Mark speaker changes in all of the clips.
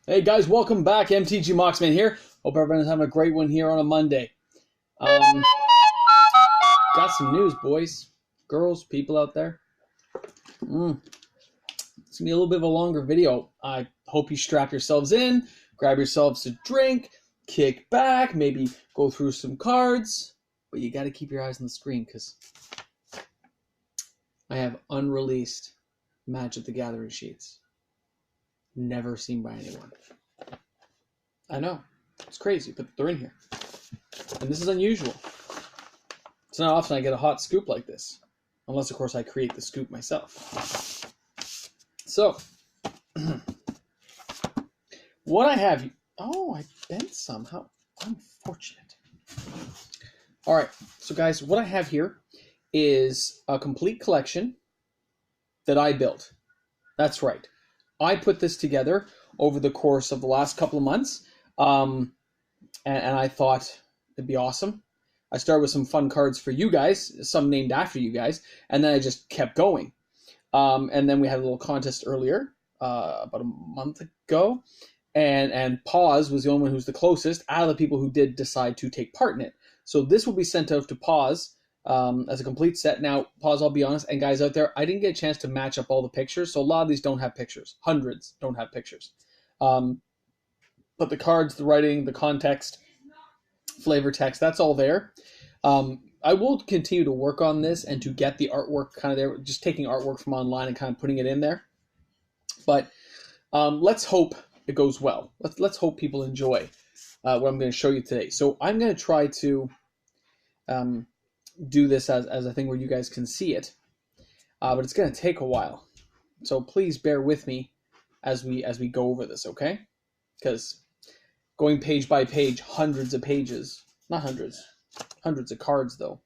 Speaker 1: Hey guys, welcome back. MTG Moxman here. Hope everyone's having a great one here on a Monday. Got some news, boys, girls, people out there. It's gonna be a little bit of a longer video. I hope you strap yourselves in, grab yourselves a drink, kick back, maybe go through some cards. But you got to keep your eyes on the screen because I have unreleased Magic the Gathering sheets. Never seen by anyone. I know. It's crazy, but they're in here. And this is unusual. It's not often I get a hot scoop like this. Unless, of course, I create the scoop myself. So, what I have... Oh, I bent some. How unfortunate. Alright, so guys, what I have here is a complete collection that I built. That's right. I put this together over the course of the last couple of months, and I thought it'd be awesome. I started with some fun cards for you guys, some named after you guys, and then I just kept going. And then we had a little contest earlier, about a month ago, and Pause was the only one who's the closest out of the people who did decide to take part in it. So this will be sent out to Pause as a complete set. Now, Pause, I'll be honest, and guys out there, I didn't get a chance to match up all the pictures, so a lot of these don't have pictures. Hundreds don't have pictures. But the cards, the writing, the context, flavor text, that's all there. I will continue to work on this and to get the artwork kind of there, just taking artwork from online and kind of putting it in there. But let's hope it goes well. Let's hope people enjoy what I'm going to show you today. So I'm going to try to do this as a thing where you guys can see it, but it's going to take a while. So please bear with me as we go over this, okay? Because going page by page, hundreds of pages, not hundreds, hundreds of cards though,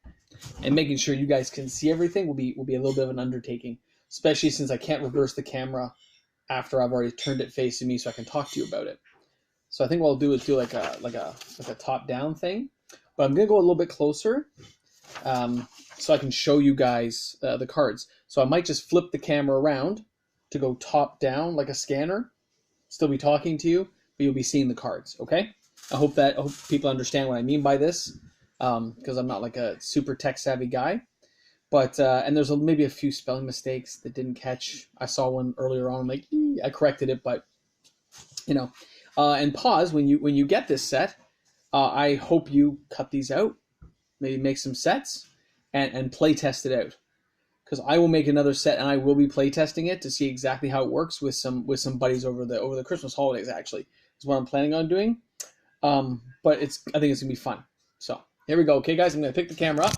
Speaker 1: and making sure you guys can see everything will be a little bit of an undertaking, especially since I can't reverse the camera after I've already turned it facing me so I can talk to you about it. So I think what I'll do is do like a top down thing, but I'm gonna go a little bit closer so I can show you guys the cards. So I might just flip the camera around to go top down like a scanner, still be talking to you, but you'll be seeing the cards, okay? I hope people understand what I mean by this, because I'm not like a super tech savvy guy. But and there's maybe a few spelling mistakes that didn't catch. I saw one earlier on. I'm like, I corrected it, but you know. And Pause, when you get this set, I hope you cut these out, maybe make some sets, and play test it out. Because I will make another set and I will be play testing it to see exactly how it works with some buddies over the Christmas holidays. Actually, is what I'm planning on doing. But I think it's gonna be fun. So here we go. Okay, guys, I'm gonna pick the camera up.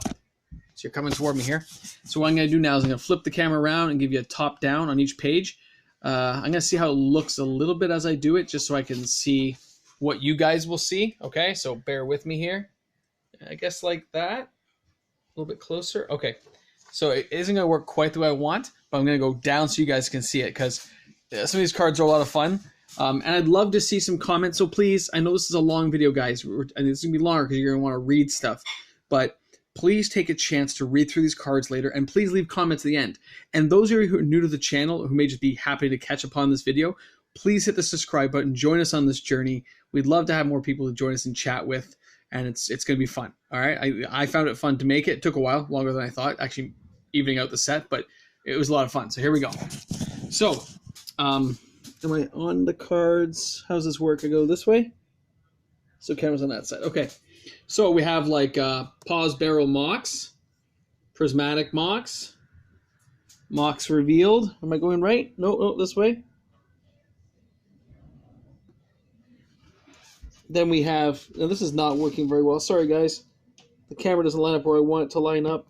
Speaker 1: So you're coming toward me here. So what I'm gonna do now is I'm gonna flip the camera around and give you a top down on each page. I'm gonna see how it looks a little bit as I do it, just so I can see what you guys will see. Okay, so bear with me here. I guess like that. A little bit closer. Okay. So it isn't going to work quite the way I want, but I'm going to go down so you guys can see it because some of these cards are a lot of fun. And I'd love to see some comments. So please, I know this is a long video, guys, and it's going to be longer because you're going to want to read stuff. But please take a chance to read through these cards later, and please leave comments at the end. And those of you who are new to the channel, who may just be happy to catch upon this video, please hit the subscribe button. Join us on this journey. We'd love to have more people to join us and chat with, and it's going to be fun. All right, I found it fun to make it. It took a while, longer than I thought, actually evening out the set, but it was a lot of fun. So here we go. So, am I on the cards? How does this work? I go this way? So camera's on that side. Okay. So we have like Pause Barrel Mox, Prismatic Mox, Mox Revealed. Am I going right? No, this way. Then we have, now this is not working very well. Sorry, guys. The camera doesn't line up where I want it to line up.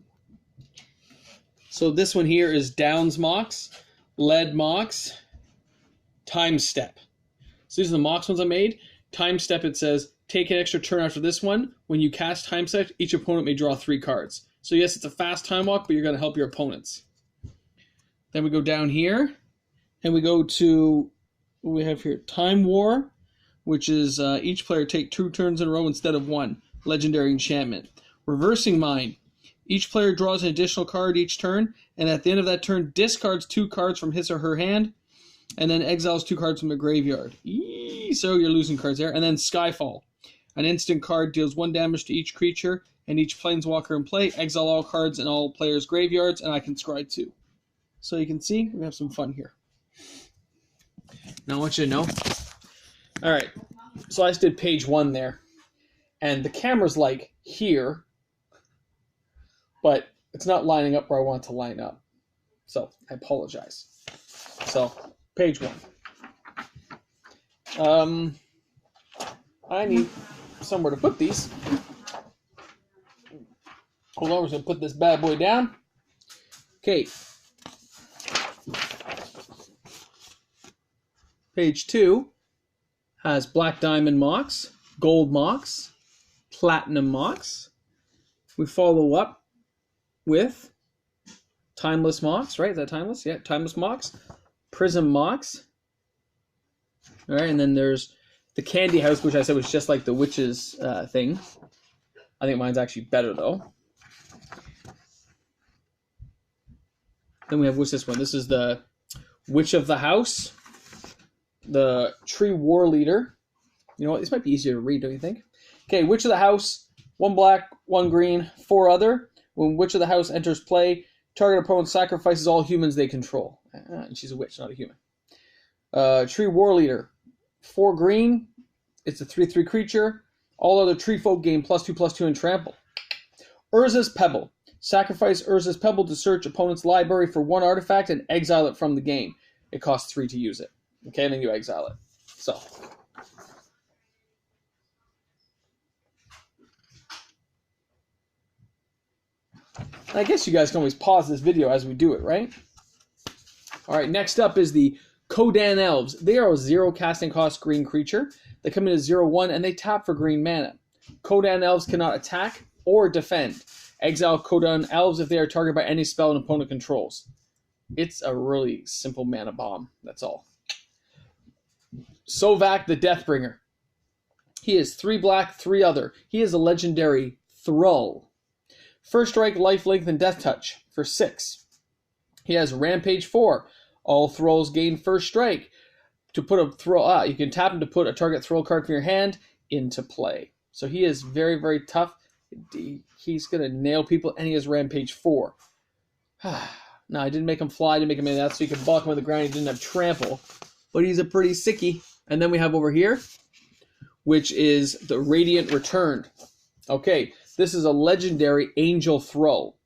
Speaker 1: So this one here is Downs Mox, Lead Mox, Time Step. So these are the Mox ones I made. Time Step, it says, take an extra turn after this one. When you cast Time Step, each opponent may draw 3 cards. So yes, it's a fast time walk, but you're going to help your opponents. Then we go down here, and we go to, what we have here, Time War, which is each player take 2 turns in a row instead of 1. Legendary enchantment. Reversing Mind. Each player draws an additional card each turn, and at the end of that turn, discards 2 cards from his or her hand, and then exiles 2 cards from the graveyard. So you're losing cards there. And then Skyfall. An instant card deals 1 damage to each creature and each planeswalker in play. Exile all cards in all players' graveyards, and I can scry 2. So you can see, we have some fun here. Now I want you to know. Alright, so I just did page 1 there. And the camera's like here, but it's not lining up where I want it to line up. So I apologize. So, page 1. I need somewhere to put these. Hold on, we're going to put this bad boy down. Okay. Page 2 has Black Diamond Mox, Gold Mox, Platinum Mox. We follow up with Timeless Mox, right? Is that Timeless? Yeah, Timeless Mox. Prism Mox. All right, and then there's the Candy House, which I said was just like the Witch's thing. I think mine's actually better, though. Then we have, what's this one? This is the Witch of the House. The Tree War Leader. You know what? This might be easier to read, don't you think? Okay, Witch of the House. 1 black, 1 green, 4 other. When Witch of the House enters play, target opponent sacrifices all humans they control. And she's a witch, not a human. Tree War Leader. 4 green. It's a 3/3 creature. All other tree folk gain +2/+2 and trample. Urza's Pebble. Sacrifice Urza's Pebble to search opponent's library for 1 artifact and exile it from the game. It costs 3 to use it. Okay, and then you exile it. So. I guess you guys can always pause this video as we do it, right? All right, next up is the Kodan Elves. They are a 0 casting cost green creature. They come in as 0/1 and they tap for green mana. Kodan Elves cannot attack or defend. Exile Kodan Elves if they are targeted by any spell an opponent controls. It's a really simple mana bomb. That's all. Sovak the Deathbringer. He is 3 black, 3 other. He is a legendary Thrall. First strike, life length, and death touch for 6. He has Rampage 4. All Thralls gain first strike. To put a Thrall, you can tap him to put a target Thrall card from your hand into play. So he is very, very tough. He's going to nail people, and he has Rampage 4. Now, I didn't make him fly, I didn't make him any of that, so you can bulk him on the ground. He didn't have trample, but he's a pretty sickie. And then we have over here, which is the Radiant Returned. Okay, this is a legendary Angel Thrall.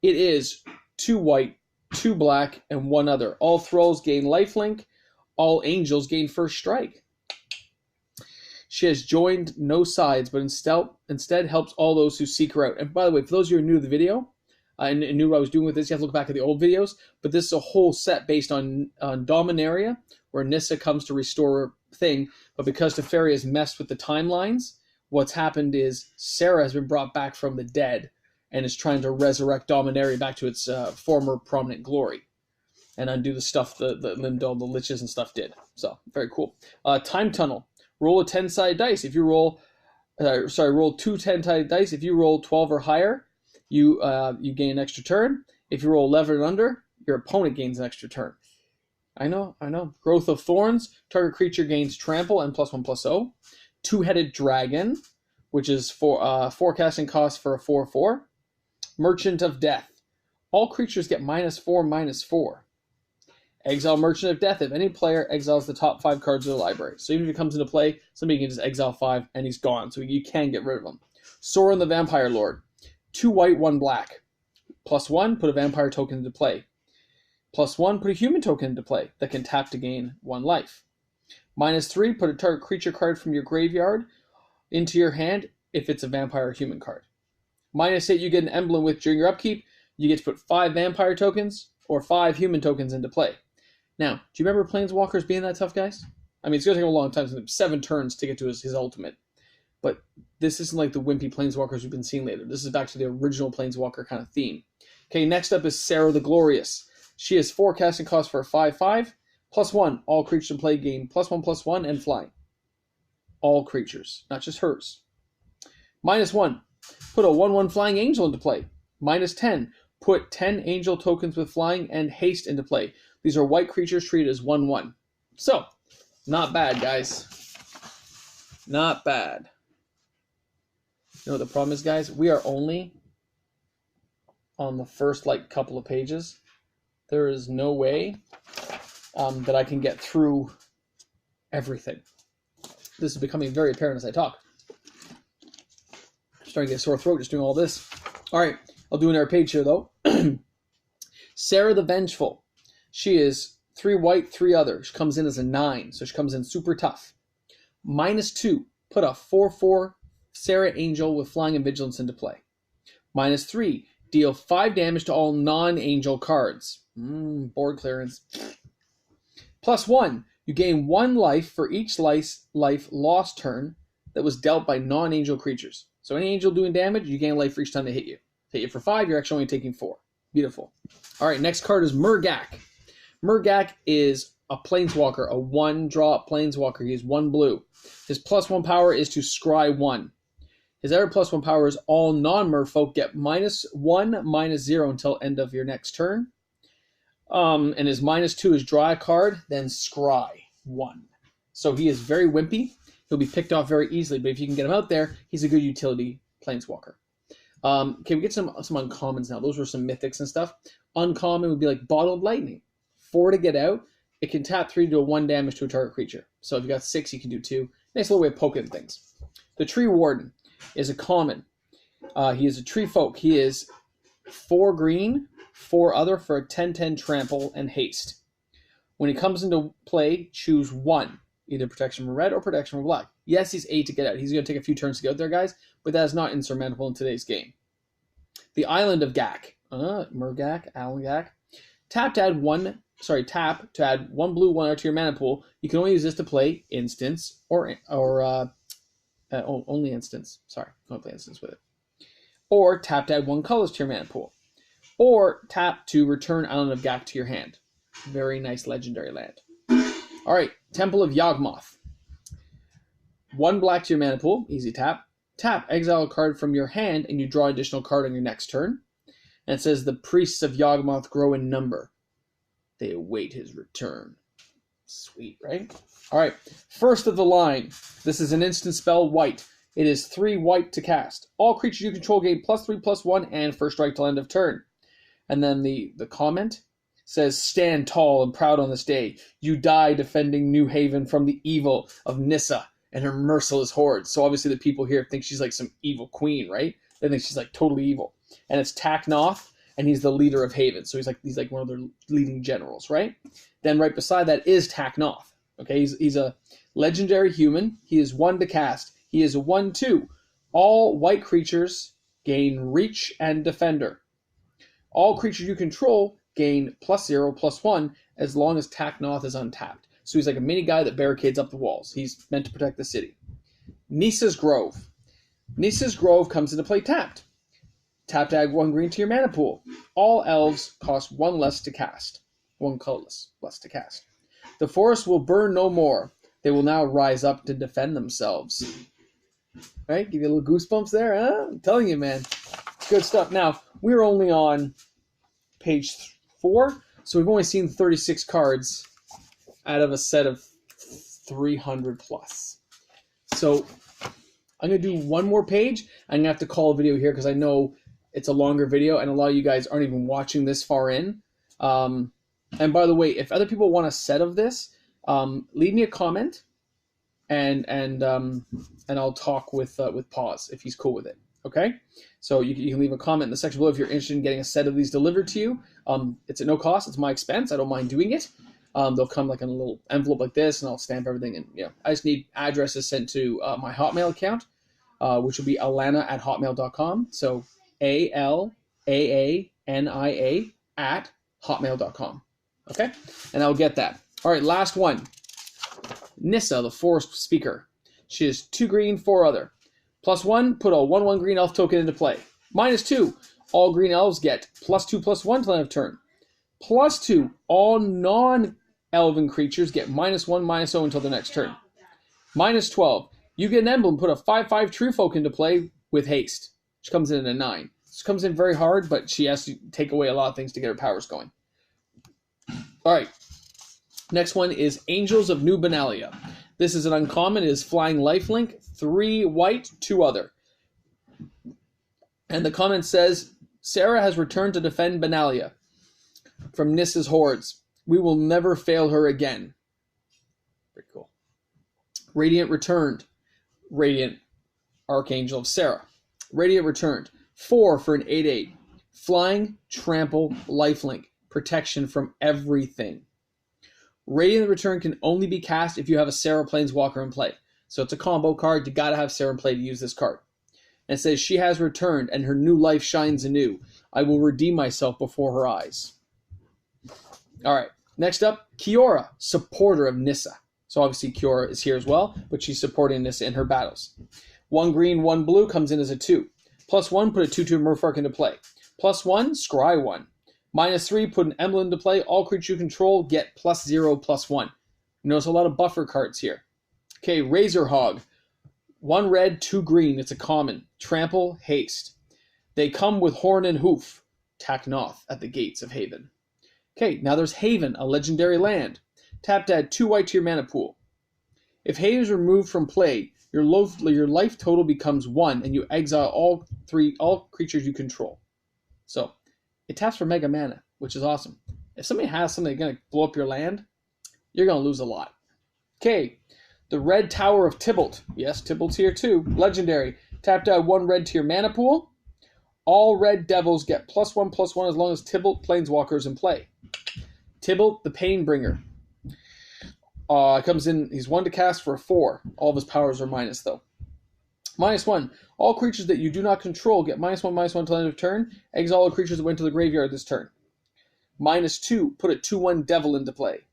Speaker 1: It is 2 white, 2 black, and 1 other. All Thralls gain lifelink. All Angels gain first strike. She has joined no sides, but instead helps all those who seek her out. And by the way, for those of you who are new to the video, and knew what I was doing with this, you have to look back at the old videos, but this is a whole set based on Dominaria, where Nissa comes to restore a thing, but because Teferi has messed with the timelines, what's happened is Sarah has been brought back from the dead and is trying to resurrect Dominaria back to its former prominent glory and undo the stuff the Limdol, the Liches and stuff did. So, very cool. Time Tunnel. Roll a 10-sided dice. If you roll, roll 2 10-sided dice. If you roll 12 or higher, you gain an extra turn. If you roll 11 and under, your opponent gains an extra turn. I know. Growth of Thorns. Target creature gains trample and +1/+0. Two-Headed Dragon, which is forecasting cost for a 4/4. Merchant of Death. All creatures get -4/-4. Exile Merchant of Death if any player exiles the top 5 cards of the library. So even if it comes into play, somebody can just exile 5 and he's gone. So you can get rid of him. Sorin the Vampire Lord. 2 white, 1 black. +1, put a vampire token into play. +1, put a human token into play that can tap to gain 1 life. -3, put a target creature card from your graveyard into your hand if it's a vampire or human card. -8, you get an emblem with during your upkeep. You get to put 5 vampire tokens or 5 human tokens into play. Now, do you remember Planeswalkers being that tough, guys? I mean, it's going to take a long time, 7 turns to get to his ultimate. But this isn't like the wimpy Planeswalkers we've been seeing later. This is back to the original Planeswalker kind of theme. Okay, next up is Sarah the Glorious. She has 4 casting costs for a 5/5. +1, all creatures in play gain +1/+1 and flying. All creatures, not just hers. -1, put a 1/1 flying angel into play. -10, put 10 angel tokens with flying and haste into play. These are white creatures treated as 1/1. So, Not bad, guys. Not bad. You know what the problem is, guys? We are only on the first couple of pages. There is no way that I can get through everything. This is becoming very apparent as I talk. I'm starting to get a sore throat just doing all this. All right, I'll do another page here though. Sarah the Vengeful. She is 3 white, 3 other. She comes in as a 9, so she comes in super tough. -2. Put a 4/4 Sarah Angel with Flying and Vigilance into play. -3. Deal 5 damage to all non-angel cards. Board clearance. +1. You gain 1 life for each life lost turn that was dealt by non-angel creatures. So any angel doing damage, you gain life for each time they hit you. Hit you for 5, you're actually only taking 4. Beautiful. All right, next card is Murgak. Murgak is a planeswalker, a 1-drop planeswalker. He is 1 blue. His +1 power is to scry 1. His other +1 power is all non-merfolk get -1, -0 until end of your next turn. And his -2 is draw a card, then scry 1. So he is very wimpy. He'll be picked off very easily, but if you can get him out there, he's a good utility planeswalker. Okay, we get some uncommons now. Those were some mythics and stuff. Uncommon would be like Bottled Lightning. 4 to get out. It can tap 3 to do 1 damage to a target creature. So if you got 6, you can do 2. Nice little way of poking things. The Tree Warden is a common. He is a tree folk. He is 4 green, 4 other for a 10/10 trample and haste. When he comes into play, choose 1. Either protection from red or protection from black. Yes, he's 8 to get out. He's going to take a few turns to get out there, guys, but that is not insurmountable in today's game. The Island of Gak. Murgak, Alangak. Tap to add 1 blue, 1 other to your mana pool. You can only use this to play instance or only instance. Sorry, don't play instance with it. Or tap to add 1 colors to your mana pool. Or tap to return Island of Gak to your hand. Very nice legendary land. All right, Temple of Yawgmoth. 1 black to your mana pool, easy tap. Tap, exile a card from your hand, and you draw an additional card on your next turn. And it says the priests of Yawgmoth grow in number. They await his return. Sweet, right? All right, first of the line. This is an instant spell, white. It is 3 white to cast. All creatures you control gain +3/+1 and first strike till end of turn. And then the comment says, stand tall and proud on this day. You die defending New Haven from the evil of Nissa and her merciless hordes. So obviously the people here think she's like some evil queen, right? They think she's like totally evil. And it's Taknoth, and he's the leader of Haven. So he's like one of their leading generals, right? Then right beside that is Taknoth. Okay, he's a legendary human. He is 1 to cast. He is a 1/2. All white creatures gain reach and defender. All creatures you control gain +0/+1 as long as Taknoth is untapped. So he's like a mini guy that barricades up the walls. He's meant to protect the city. Nissa's Grove. Nissa's Grove comes into play tapped. Tap to add 1 green to your mana pool. All elves cost 1 less to cast. 1 colorless less to cast. The forest will burn no more. They will now rise up to defend themselves. Right? Give you a little goosebumps there, huh? I'm telling you, man. Good stuff. Now, we're only on page 4, so we've only seen 36 cards out of a set of 300 plus. So I'm going to do one more page. I'm going to have to call a video here because I know it's a longer video and a lot of you guys aren't even watching this far in. And by the way, if other people want a set of this, leave me a comment and I'll talk with Pause if he's cool with it. Okay, so you can leave a comment in the section below if you're interested in getting a set of these delivered to you. It's at no cost. It's my expense. I don't mind doing it. They'll come like in a little envelope like this, and I'll stamp everything. And I just need addresses sent to my Hotmail account, which will be alana@hotmail.com. So ALAANIA at hotmail.com. Okay, and I'll get that. All right, last one. Nissa, the Forest Speaker. She is 2 green, 4 other. +1, put a 1/1 green elf token into play. -2, all green elves get +2/+1 till end of turn. +2, all non-elven creatures get -1, -0 until the next turn. -12, you get an emblem, put a 5/5 tree folk into play with haste. She comes in at a 9. She comes in very hard, but she has to take away a lot of things to get her powers going. All right, Next one is Angels of New Benalia. This is an uncommon. It is flying lifelink, 3 white, 2 other. And the comment says, Sarah has returned to defend Benalia from Nissa's hordes. We will never fail her again. Pretty cool. Radiant returned. Radiant Archangel of Sarah. Radiant returned. 4 for an 8/8. Flying, trample, lifelink. Protection from everything. Radiant Return can only be cast if you have a Sarah Planeswalker in play. So it's a combo card. You gotta have Sarah in play to use this card. And it says, she has returned and her new life shines anew. I will redeem myself before her eyes. Alright, next up, Kiora, supporter of Nissa. So obviously Kiora is here as well, but she's supporting Nissa in her battles. 1 green, 1 blue comes in as a 2. +1, put a 2/2 Merfolk into play. +1, scry 1. -3, put an emblem into play. All creatures you control get +0/+1. You notice a lot of buffer cards here. Okay, Razor Hog. 1 red, 2 green. It's a common. Trample, haste. They come with horn and hoof. Taknoth at the gates of Haven. Okay, now there's Haven, a legendary land. Tap to add 2 white to your mana pool. If Haven is removed from play, your life total becomes 1, and you exile all creatures you control. So, it taps for mega mana, which is awesome. If somebody has something that's going to blow up your land, you're going to lose a lot. Okay, the Red Tower of Tibalt. Yes, Tibalt's here too. Legendary. Tap to add 1 red to your mana pool. All red devils get +1/+1 as long as Tibalt Planeswalker is in play. Tibalt, the Painbringer. Comes in, he's 1 to cast for a 4. All of his powers are minus though. -1. All creatures that you do not control get -1/-1 until end of turn. Exile all creatures that went to the graveyard this turn. -2. Put a 2/1 devil into play.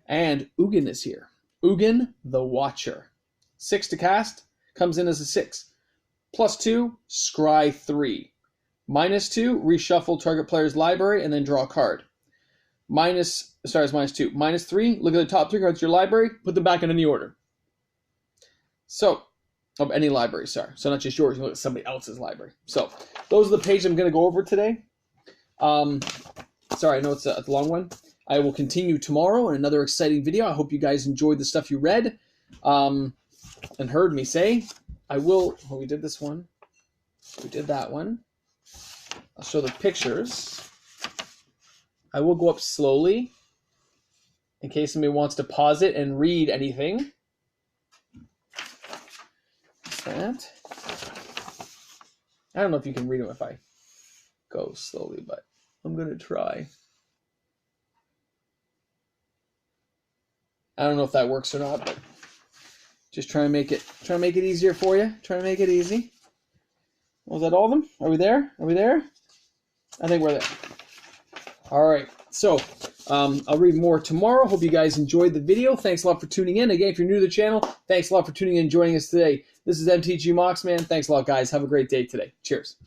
Speaker 1: And Ugin is here. Ugin, the Watcher. 6 to cast. Comes in as a 6. +2, scry 3. -2, reshuffle target player's library and then draw a card. It's -2. -3, look at the top 3 cards of your library, put them back in any order. So, of any library, sorry. So not just yours, you look at somebody else's library. So, those are the pages I'm going to go over today. Sorry, I know it's a long one. I will continue tomorrow in another exciting video. I hope you guys enjoyed the stuff you read and heard me say. We did this one. We did that one. I'll show the pictures. I will go up slowly in case somebody wants to pause it and read anything. That. I don't know if you can read them if I go slowly, but I'm going to try. I don't know if that works or not, but just try and make it easier for you. Try to make it easy. Was that all of them? Are we there? Are we there? I think we're there. All right. So I'll read more tomorrow. Hope you guys enjoyed the video. Thanks a lot for tuning in. Again, if you're new to the channel, thanks a lot for tuning in and joining us today. This is MTG Moxman. Thanks a lot, guys. Have a great day today. Cheers.